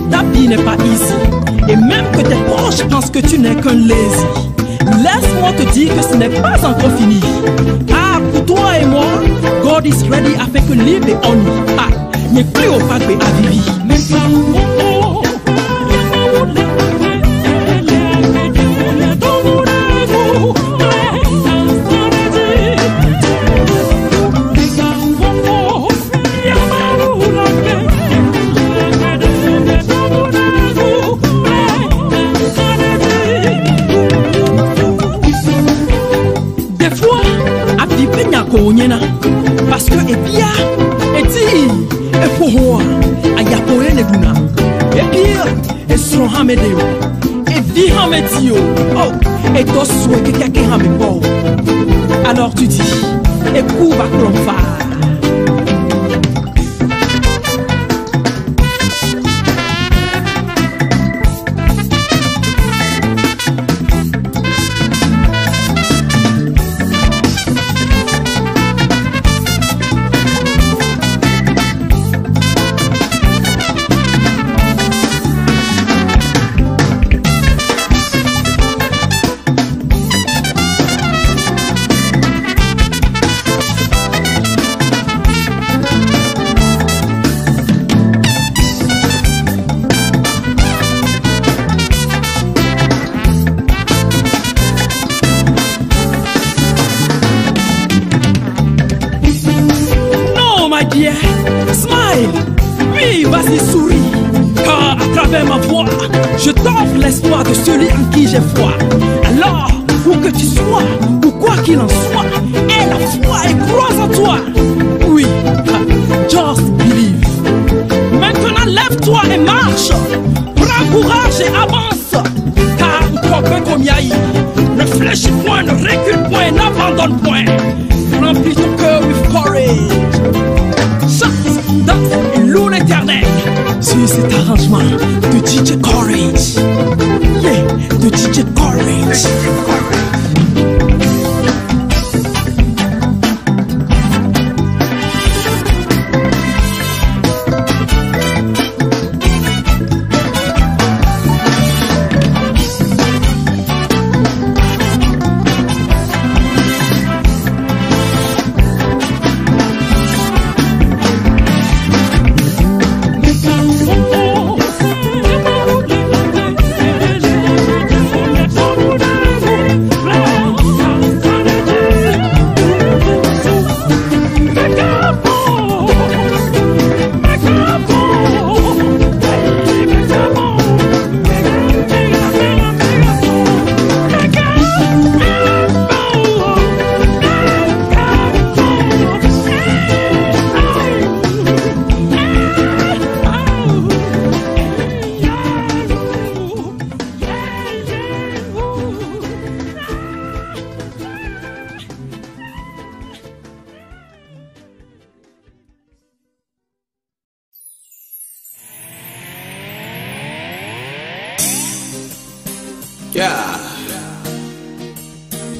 Ta vie n'est pas easy. Et même que tes proches pensent que tu n'es qu'un lazy. Laisse-moi te dire que ce n'est pas encore fini. Car pour toi et moi, God is ready afin que libre et on n'est plus au pape à Vivi. Parce que Ebia eti epohoa ayapoye neguna et son hamedeo et vi hamedio oh et toswe que quelqu'un hamebo. Alors tu dis écoute va clomfa. Smile, oui, vas-y, souris, car à travers ma voix, je t'offre l'espoir de celui en qui j'ai foi. Alors, où que tu sois, ou quoi qu'il en soit, aie la foi et crois en toi. Oui, just believe. Maintenant, lève-toi et marche. Prends courage et avance, car un comme Yaï, ne fléchis point, ne recule point, n'abandonne point. Remplis ton cœur with courage. Chante, danse et loue l'éternel. Sur cet arrangement de DJ Courage. Yeah, de DJ Courage.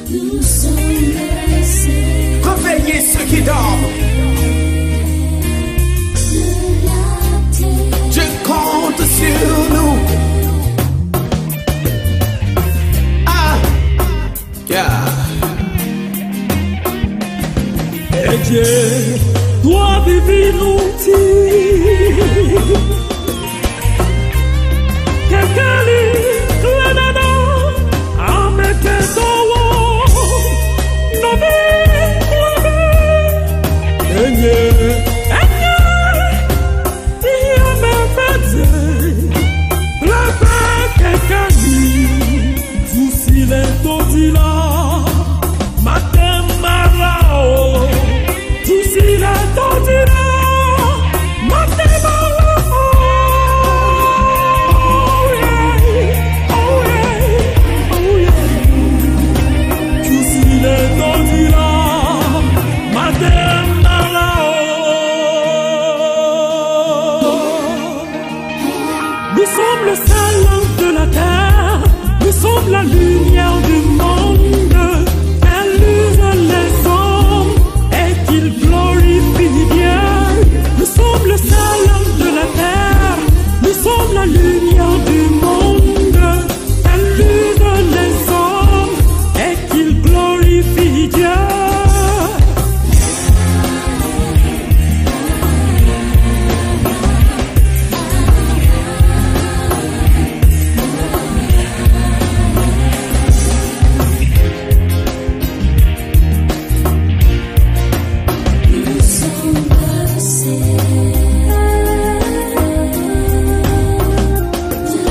Nous sommes laissés. Réveillez ceux qui dorment. Dieu compte sur nous. sommes le sel de la terre, nous sommes la lumière du monde. Elle use les hommes et qu'il glorifie Dieu. Nous sommes le sel de la terre, nous sommes la lumière du monde. Elle use les hommes et qu'il glorifie Dieu.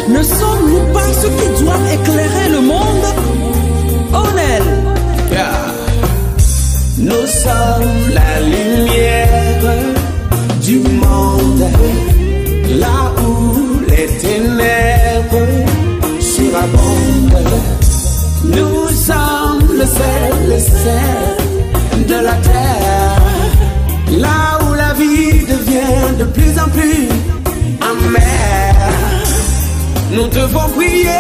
Ne sommes-nous pas ceux qui doivent éclairer le monde? Honnête. Yeah. Nous sommes la lumière du monde, là où les ténèbres surabondent. Nous sommes le sel de la terre, là où la vie devient de plus en plus amère. Nous devons prier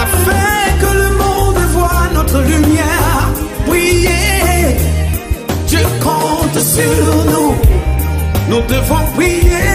afin que le monde voie notre lumière. Prier, Dieu compte sur nous. Nous devons prier